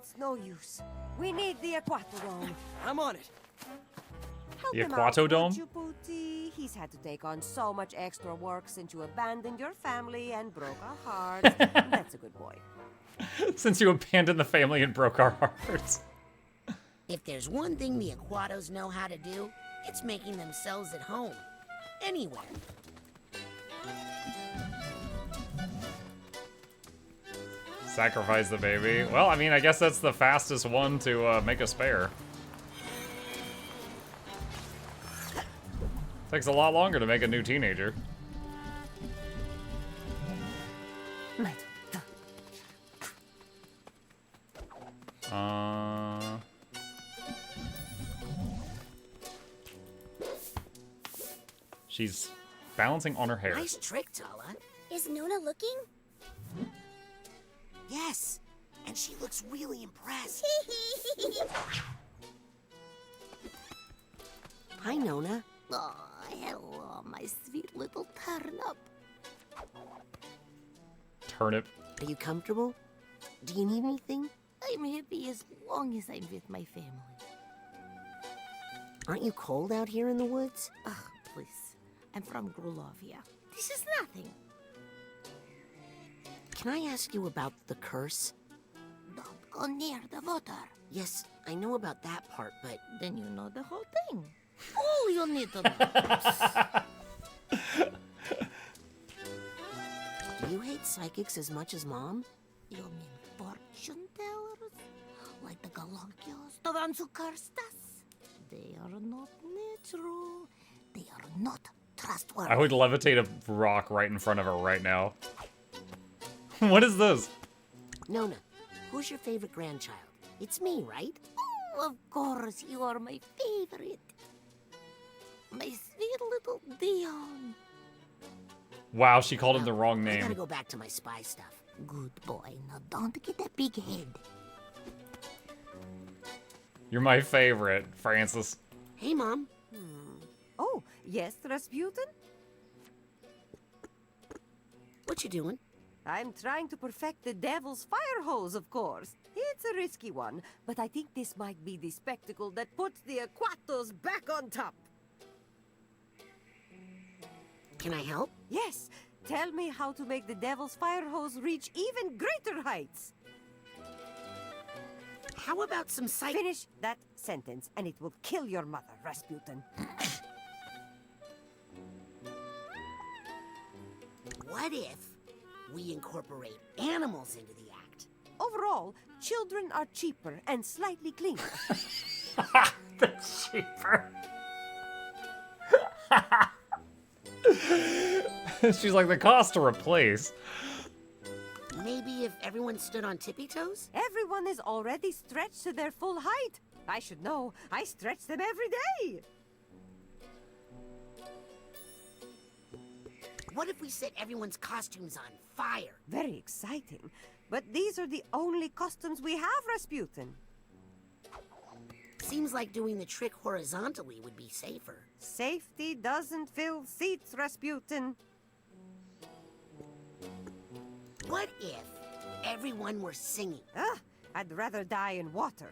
It's no use. We need the Aquatodome. I'm on it. Help The him out, Aquatodome? would you, Booty? He's had to take on so much extra work since you abandoned your family and broke our hearts. That's a good boy. Since you abandoned the family and broke our hearts. If there's one thing the Aquatos know how to do, it's making themselves at home. Anywhere. Sacrifice the baby. Well, I mean, I guess that's the fastest one to make a spare. Takes a lot longer to make a new teenager. She's balancing on her hair. Nice trick, Tala. Is Nona looking? Yes, and she looks really impressed. Hi, Nona. Oh, hello, my sweet little turnip. Turnip. Are you comfortable? Do you need anything? I'm happy as long as I'm with my family. Aren't you cold out here in the woods? Ugh, please. I'm from Grulovia. This is nothing. Can I ask you about the curse? Don't go near the water. Yes, I know about that part, but... Then you know the whole thing. All you need to know. Do you hate psychics as much as Mom? You mean fortune tellers? Like the Galunkios, the ones who cursed us? They are not natural. They are not trustworthy. I would levitate a rock right in front of her right now. What is this? Nona, who's your favorite grandchild? It's me, right? Oh, of course, you are my favorite. My sweet little Dion. Wow, she called him the wrong I gotta name. go back to my spy stuff. Good boy. Now don't get that big head. You're my favorite, Francis. Hey, Mom. Oh, yes, Rasputin? What you doing? I'm trying to perfect the devil's fire hose, of course. It's a risky one, but I think this might be the spectacle that puts the Aquatos back on top. Can I help? Yes, tell me how to make the devil's fire hose reach even greater heights. How about some Finish that sentence, and it will kill your mother, Rasputin. What if we incorporate animals into the act? Overall, children are cheaper and slightly cleaner. That's cheaper. She's like, the cost to replace. Maybe if everyone stood on tippy toes? Everyone is already stretched to their full height. I should know. I stretch them every day. What if we set everyone's costumes on fire? Very exciting. But these are the only costumes we have, Rasputin. Seems like doing the trick horizontally would be safer. Safety doesn't fill seats, Rasputin. What if everyone were singing? I'd rather die in water.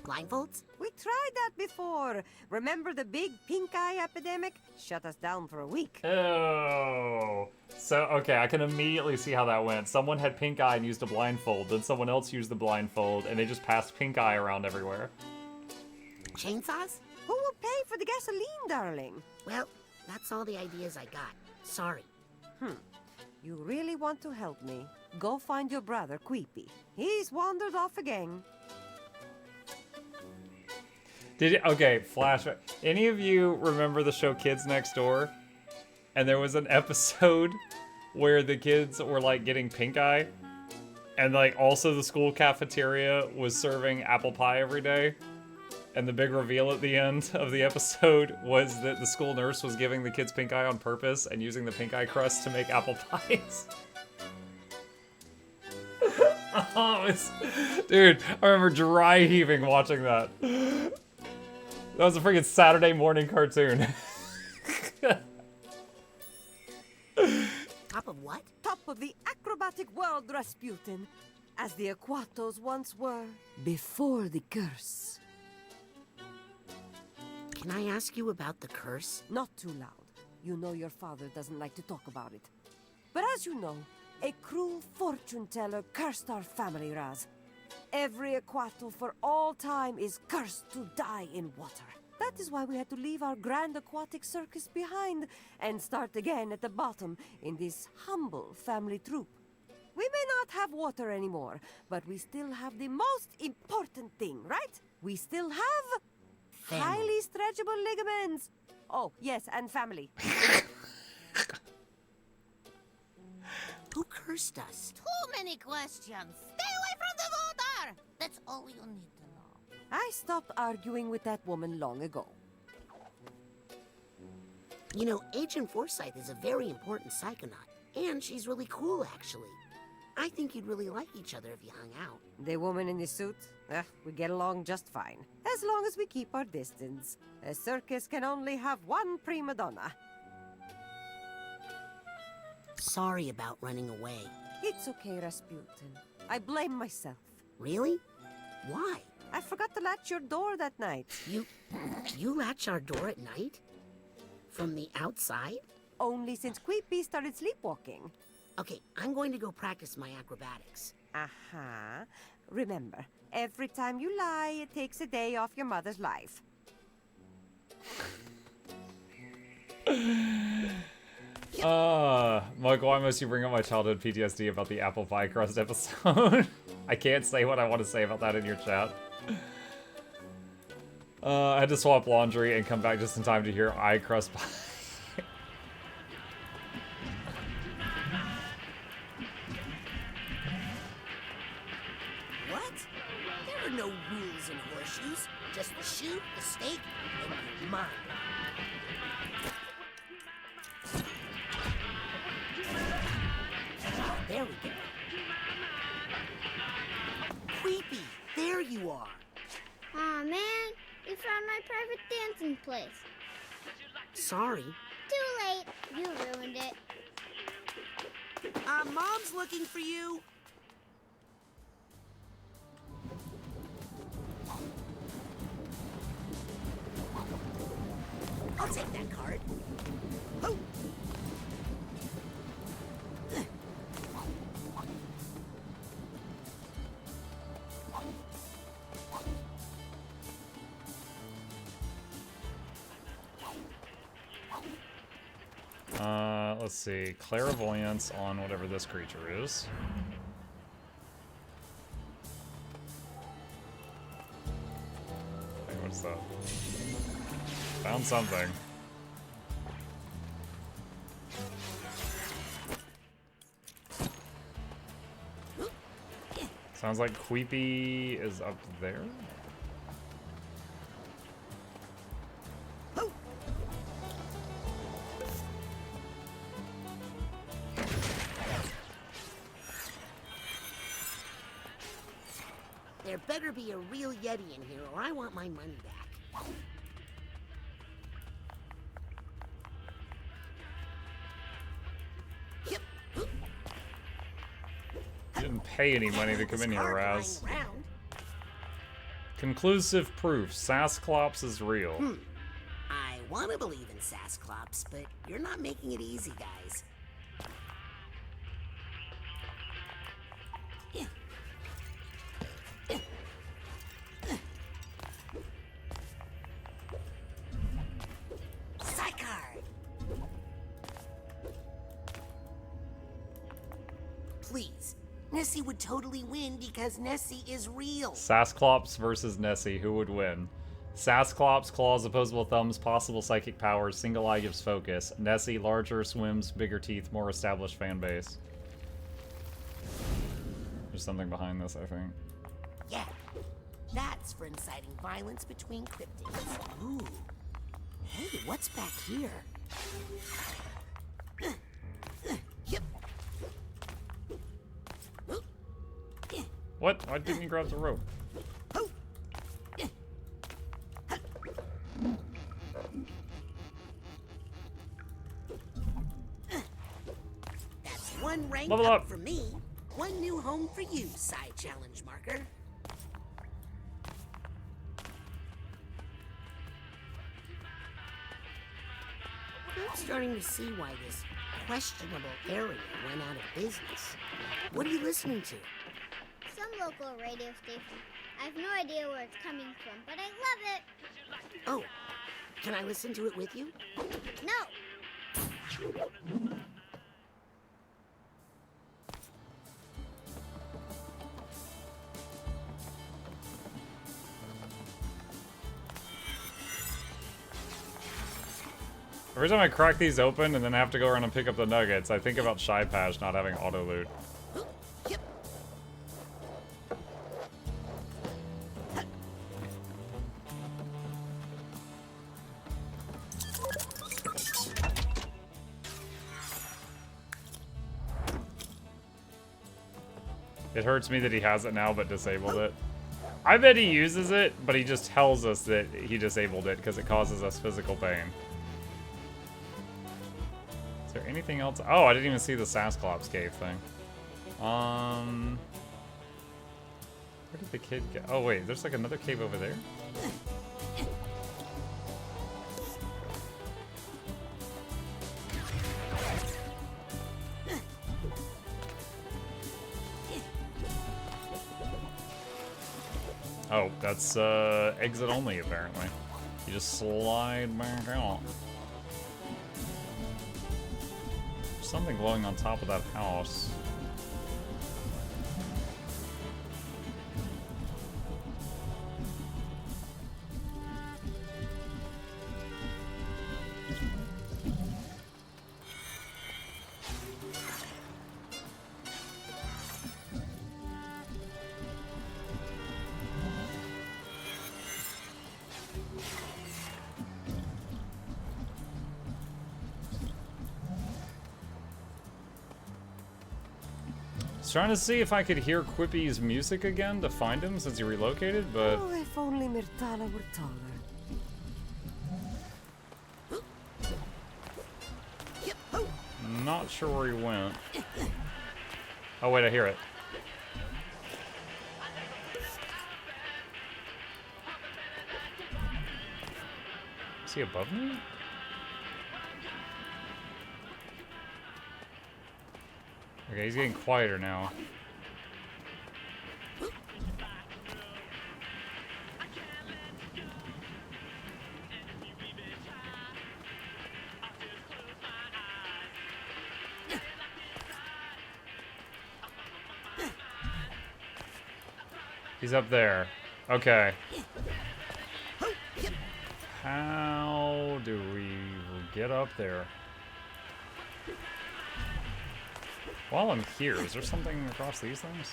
Blindfolds? We tried that before. Remember the big pink eye epidemic? Shut us down for a week. Oh. So, okay, I can immediately see how that went. Someone had pink eye and used a blindfold, then someone else used the blindfold, and they just passed pink eye around everywhere. Chainsaws? Who will pay for the gasoline, darling? Well, that's all the ideas I got. Sorry. You really want to help me? Go find your brother, Queepy. He's wandered off again. Okay, flashback. Any of you remember the show Kids Next Door? And there was an episode where the kids were like getting pink eye, and like also the school cafeteria was serving apple pie every day. And the big reveal at the end of the episode was that the school nurse was giving the kids pink eye on purpose and using the pink eye crust to make apple pies. Dude, I remember dry heaving watching that. That was a freaking Saturday morning cartoon. Top of what? Top of the acrobatic world, Rasputin. as the Aquatos once were before the curse. Can I ask you about the curse? Not too loud. You know your father doesn't like to talk about it. But as you know, a cruel fortune teller cursed our family, Raz. Every Aquato for all time is cursed to die in water. That is why we had to leave our grand aquatic circus behind and start again at the bottom in this humble family troupe. We may not have water anymore, but we still have the most important thing, right? We still have highly stretchable ligaments. Oh, yes, and family. Who cursed us? Too many questions. Stay away from the water. That's all you need to know. I stopped arguing with that woman long ago. You know, Agent Forsyth is a very important psychonaut, and she's really cool, actually. I think you'd really like each other if you hung out. The woman in the suit? We get along just fine. As long as we keep our distance. A circus can only have one prima donna. Sorry about running away. It's okay, Rasputin. I blame myself. Really? Why? I forgot to latch your door that night. You latch our door at night? From the outside? Only since Queepy started sleepwalking. Okay, I'm going to go practice my acrobatics. Aha. Remember, every time you lie, it takes a day off your mother's life. Mike, why must you bring up my childhood PTSD about the apple pie crust episode? I can't say what I want to say about that in your chat. I had to swap laundry and come back just in time to hear I crust pie. What? There are no rules in horseshoes. Just the shoe, the stake, and your mind. There we go. Creepy, there you are. Aw, man, you found my private dancing place. Sorry. Too late. You ruined it. Mom's looking for you. I'll take that card. Oh. Let's see. Clairvoyance on whatever this creature is. Hey, what's that? Found something. Sounds like Queepy is up there. There better be a real Yeti in here, or I want my money back. Yep. You didn't pay any money to come in here, Raz. Conclusive proof. Sasclops is real. I want to believe in Sasclops, but you're not making it easy, guys. Please. Nessie would totally win because Nessie is real. Sasclops versus Nessie. Who would win? Sasclops, claws, opposable thumbs, possible psychic powers, single eye gives focus. Nessie, larger, swims, bigger teeth, more established fan base. There's something behind this, I think. Yeah. That's for inciting violence between cryptids. Ooh. Hey, what's back here? Yep. What? Why didn't you grab the rope? That's one rank Level up for me. One new home for you, side challenge marker. I'm starting to see why this questionable area went out of business. What are you listening to? Some local radio station. I have no idea where it's coming from, but I love it. Oh, can I listen to it with you? No. Every time I crack these open and then have to go around and pick up the nuggets, I think about Shy Pash not having auto loot. Yep. It hurts me that he has it now but disabled it. I bet he uses it, but he just tells us that he disabled it because it causes us physical pain. Is there anything else? Oh, I didn't even see the Sasclops cave thing. Where did the kid go? Oh wait, there's like another cave over there? Oh, that's exit only apparently. You just slide back out. Something glowing on top of that house. Trying to see if I could hear Quippy's music again to find him since he relocated, but... Oh, if only Myrtala were taller. Not sure where he went. Oh wait, I hear it. Is he above me? Okay, he's getting quieter now. He's up there. Okay. How do we get up there? While I'm here, is there something across these things?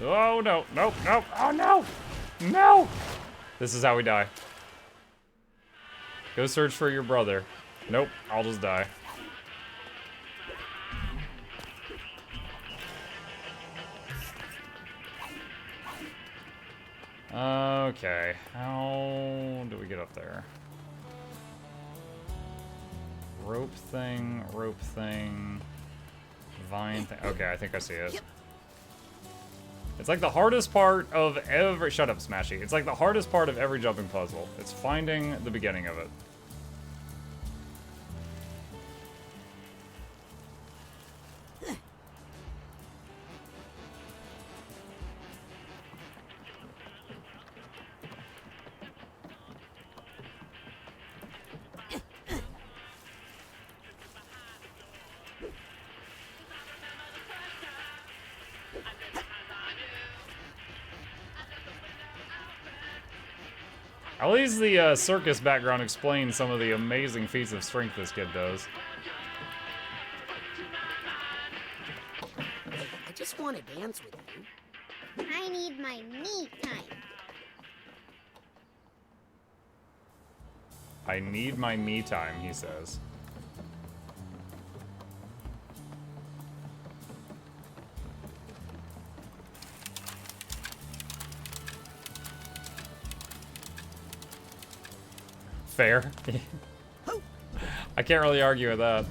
Oh no, nope, nope, oh no! No! This is how we die. Go search for your brother. Nope, I'll just die. Okay, how do we get up there? Rope thing, vine thing. Okay, I think I see it. It's like the hardest part of every... Shut up, Smashy. It's like the hardest part of every jumping puzzle. It's finding the beginning of it. At least the circus background explains some of the amazing feats of strength this kid does. Hey, I just want to dance with you. I need my me time. I need my me time, he says. Fair. I can't really argue with that.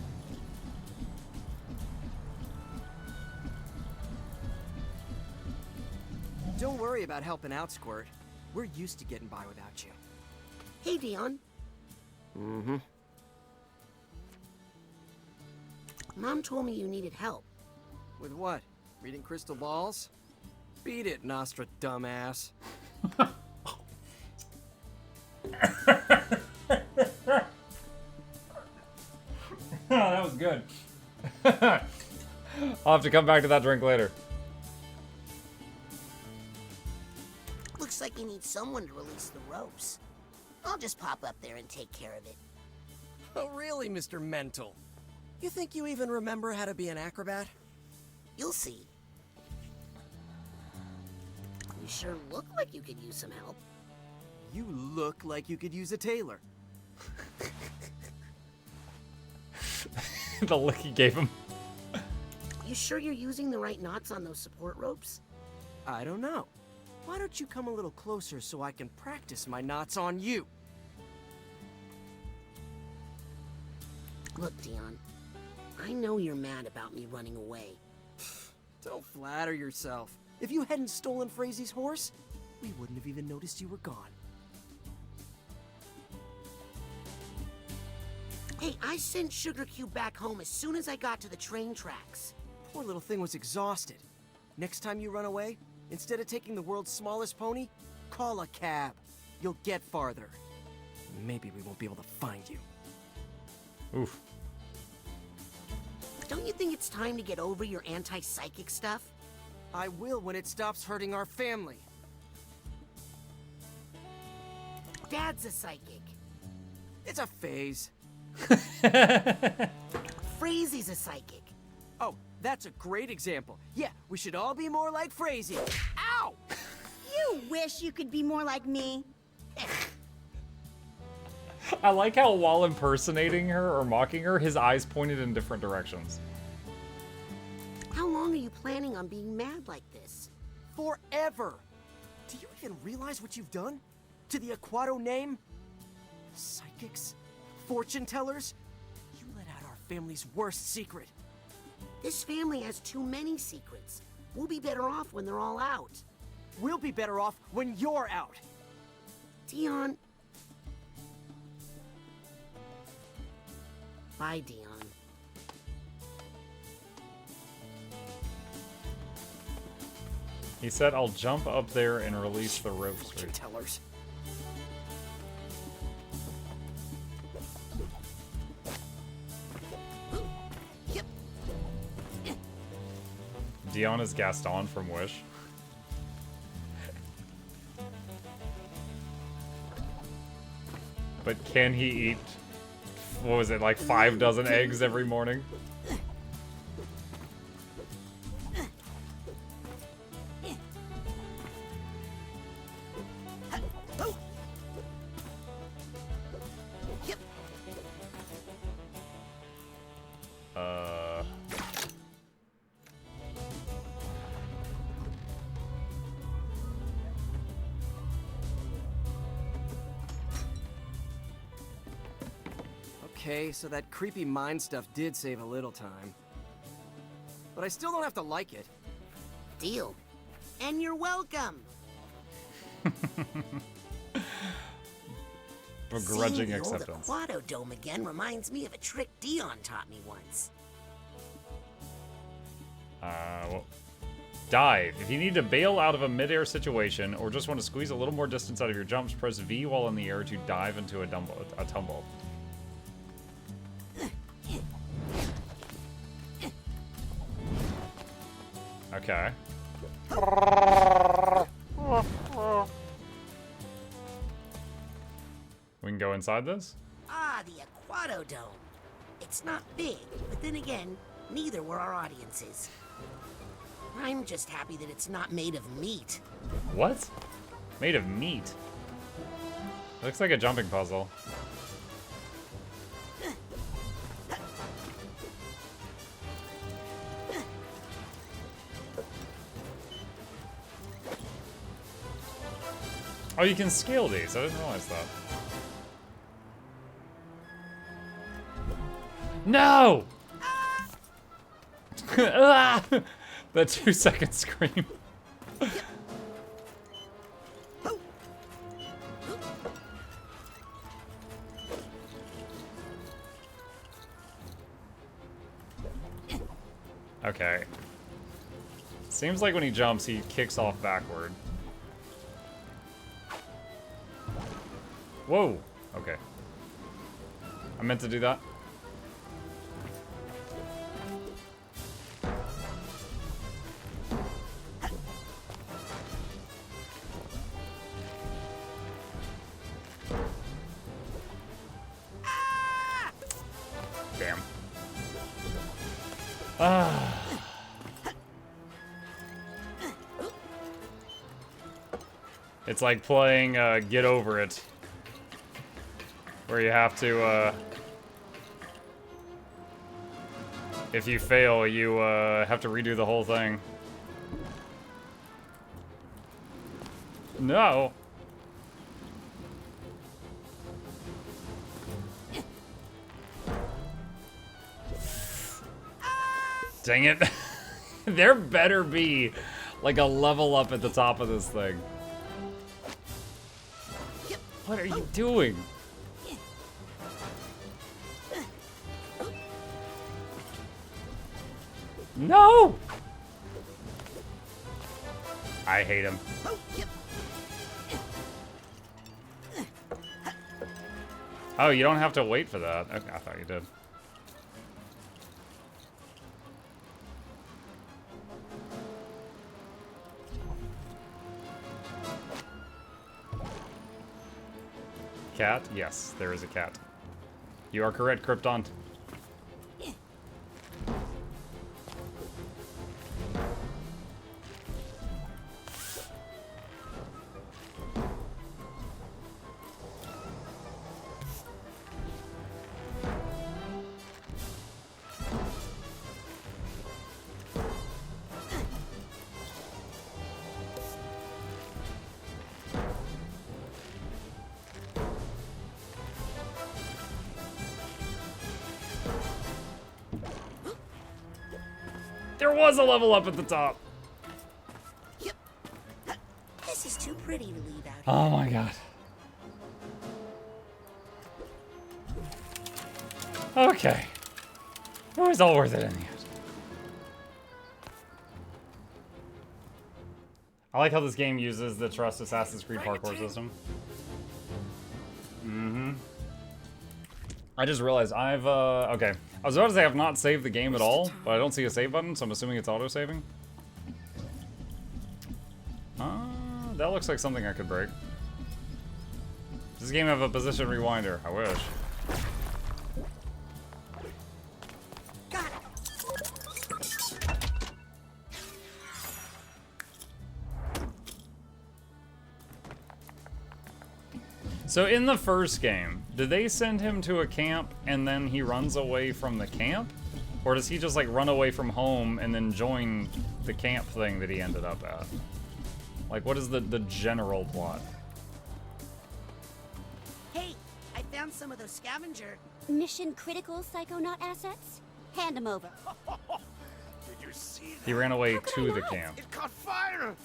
about helping out, Squirt. We're used to getting by without you. Hey, Dion. Mm-hmm. Mom told me you needed help. With what? Reading crystal balls? Beat it, Nostra dumbass. That was good. I'll have to come back to that drink later. Looks like you need someone to release the ropes. I'll just pop up there and take care of it. Oh, really, Mr. Mental? You think you even remember how to be an acrobat? You'll see. You sure look like you could use some help. You look like you could use a tailor. The look he gave him. You sure you're using the right knots on those support ropes? I don't know. Why don't you come a little closer so I can practice my knots on you? Look, Dion. I know you're mad about me running away. Don't flatter yourself. If you hadn't stolen Frazy's horse, we wouldn't have even noticed you were gone. Hey, I sent Sugar Cube back home as soon as I got to the train tracks. Poor little thing was exhausted. Next time you run away, instead of taking the world's smallest pony, call a cab. You'll get farther. Maybe we won't be able to find you. Oof. Don't you think it's time to get over your anti-psychic stuff? I will when it stops hurting our family. Dad's a psychic. It's a phase. Frazy's a psychic. Oh, that's a great example. Yeah, we should all be more like Frazy. Ow! You wish you could be more like me. I like how while impersonating her or mocking her, his eyes pointed in different directions. How long are you planning on being mad like this? Forever! Do you even realize what you've done? To the Aquato name? Psychics? Fortune tellers? You let out our family's worst secret. This family has too many secrets. We'll be better off when they're all out. We'll be better off when you're out. Dion. Bye, Dion. He said, I'll jump up there and release the ropes. Fortune tellers. Yep. Dion is Gaston from Wish. But can he eat, what was it, like 5 dozen eggs every morning? Yep. Okay, so that creepy mind stuff did save a little time. But I still don't have to like it. Deal. And you're welcome. Begrudging Seeing the acceptance. old Aquato Dome again reminds me of a trick Dion taught me once. Well, dive. If you need to bail out of a mid-air situation or just want to squeeze a little more distance out of your jumps, press V while in the air to dive into a tumble. Okay. We can go inside this? Ah, the Aquato Dome. It's not big, but then again, neither were our audiences. I'm just happy that it's not made of meat. What? Made of meat. Looks like a jumping puzzle. Oh, you can scale these. I didn't realize that. No! Ah! That 2-second scream. Okay. Seems like when he jumps, he kicks off backward. Whoa! Okay. I meant to do that. Damn. Ah. It's like playing Get Over It, where you have to, if you fail, you have to redo the whole thing. No! Dang it. There better be like a level up at the top of this thing. What are you doing? No! I hate him. Oh, you don't have to wait for that. Okay, I thought you did. Cat? Yes, there is a cat. You are correct, Krypton. There was a level up at the top. This is too pretty to leave out. Oh my god. Okay. It was all worth it in the end. I like how this game uses the Trust Assassin's Creed parkour system. I just realized I've, okay. I was about to say I've not saved the game at all, but I don't see a save button, so I'm assuming it's auto-saving. That looks like something I could break. Does this game have a position rewinder? I wish. Got it. So in the first game, did they send him to a camp and then he runs away from the camp? Or does he just like run away from home and then join the camp thing that he ended up at? Like, what is the general plot? Hey, I found some of those scavenger. Mission critical Psychonaut assets? Hand them over. Did you see that? He ran away to the camp. It caught fire!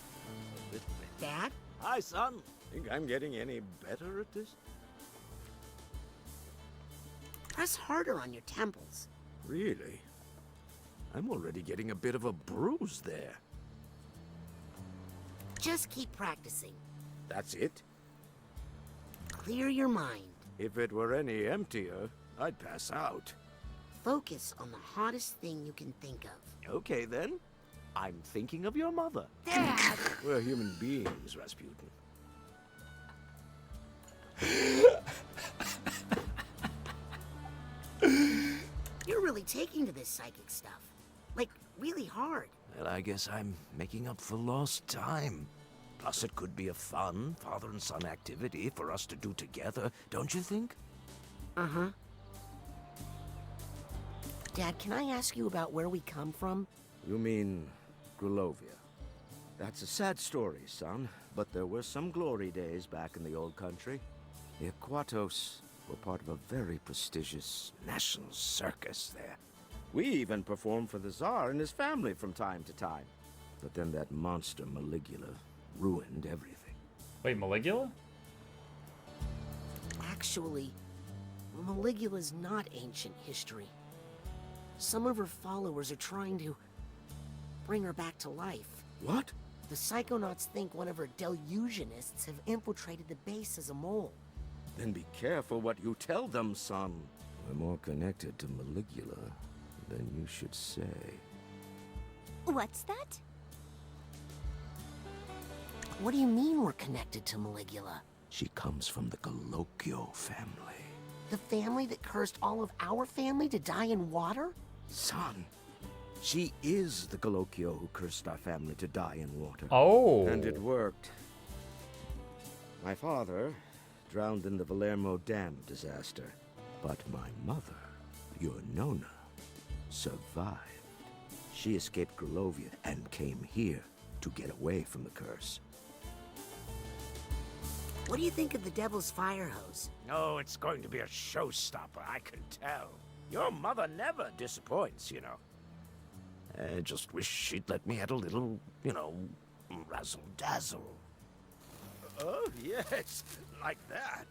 Dad? Hi, son. Think I'm getting any better at this? Press harder on your temples. Really? I'm already getting a bit of a bruise there. Just keep practicing. That's it? Clear your mind. If it were any emptier, I'd pass out. Focus on the hottest thing you can think of. Okay, then. I'm thinking of your mother. Dad! We're human beings, Rasputin. You're really taking to this psychic stuff. Like, really hard. Well, I guess I'm making up for lost time. Plus, it could be a fun father and son activity for us to do together, don't you think? Uh-huh. Dad, can I ask you about where we come from? You mean Grulovia? That's a sad story, son, but there were some glory days back in the old country. The Aquatos were part of a very prestigious national circus there. We even performed for the Tsar and his family from time to time. But then that monster Maligula ruined everything. Wait, Maligula? Actually, Maligula's not ancient history. Some of her followers are trying to bring her back to life. What? The Psychonauts think one of her delusionists have infiltrated the base as a mole. Then be careful what you tell them, son. We're more connected to Maligula than you should say. What's that? What do you mean we're connected to Maligula? She comes from the Galocchio family. The family that cursed all of our family to die in water? Son, she is the Galocchio who cursed our family to die in water. Oh. And it worked. My father drowned in the Valermo Dam disaster. But my mother, your Nona, survived. She escaped Grulovia and came here to get away from the curse. What do you think of the Devil's Fire Hose? Oh, it's going to be a showstopper, I can tell. Your mother never disappoints, you know. I just wish she'd let me add a little, razzle-dazzle. Oh, yes, like that.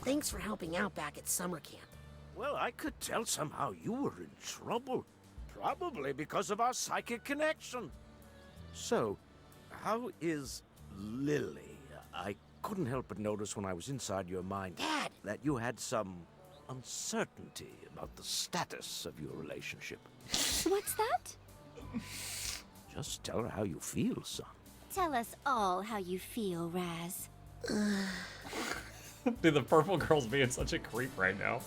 Thanks for helping out back at summer camp. Well, I could tell somehow you were in trouble. Probably because of our psychic connection. So, how is Lily? I couldn't help but notice when I was inside your mind, Dad! that you had some uncertainty about the status of your relationship. What's that? Just tell her how you feel, son. Tell us all how you feel, Raz. Dude, the purple girl's being such a creep right now.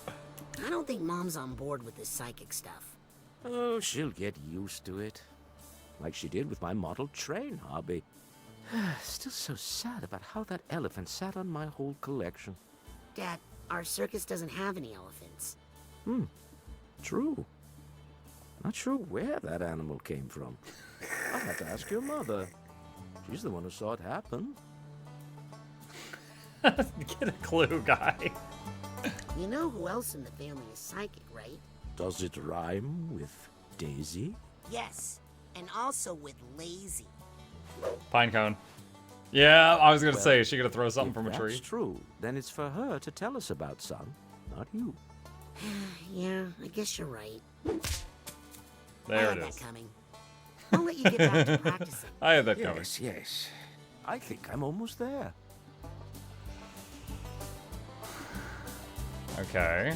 I don't think Mom's on board with this psychic stuff. Oh, she'll get used to it. Like she did with my model train hobby. Still so sad about how that elephant sat on my whole collection. Dad, our circus doesn't have any elephants. True. Not sure where that animal came from. I'll have to ask your mother. She's the one who saw it happen. Get a clue, guy. You know who else in the family is psychic, right? Does it rhyme with Daisy? Yes, and also with lazy. Pinecone. Yeah, I was gonna Well, say, is she gonna throw something If from a tree? that's true, then it's for her to tell us about, son, not you. Yeah, I guess you're right. I There had it that is. coming. I'll let you get back to practicing. I had that coming. Yes, yes. I think I'm almost there. Okay.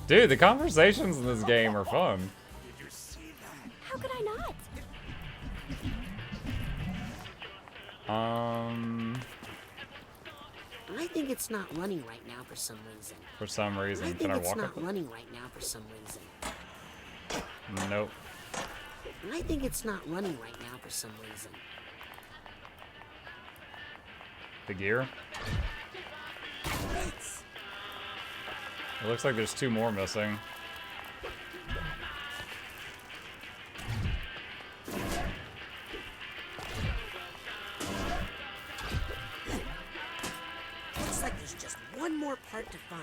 Dude, the conversations in this game are fun. How could I not? I think it's not running right now for some reason. For some I reason. think Can I it's walk not up it? running right now for some reason. Nope. I think it's not running right now for some reason. The gear? Thanks. It looks like there's two more missing. Looks like there's just one more part to find.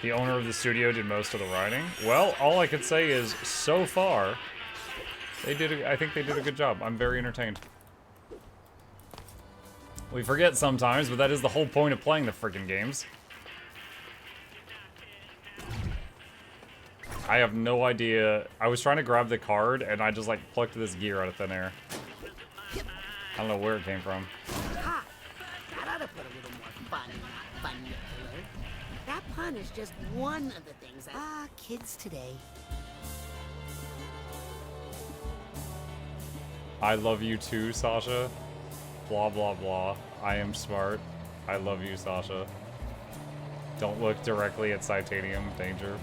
The owner of the studio did most of the writing. Well, all I could say is, so far, I think they did a good job. I'm very entertained. We forget sometimes, but that is the whole point of playing the freaking games. I have no idea. I was trying to grab the card, and I just, like, plucked this gear out of thin air. I don't know where it came from. Ha! That ought to put a little more fun, funicular. That pun is just one of the things that... kids today. I love you too, Sasha. Blah, blah, blah. I am smart. I love you, Sasha. Don't look directly at Titanium. Danger.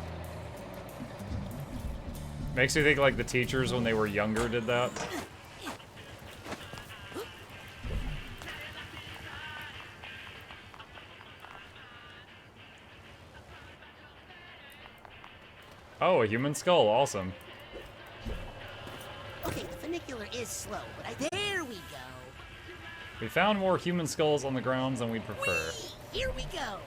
Makes me think like the teachers when they were younger did that. Oh, a human skull. Awesome. Okay, the funicular is slow, but there we go. We found more human skulls on the grounds than we'd prefer. Here we go.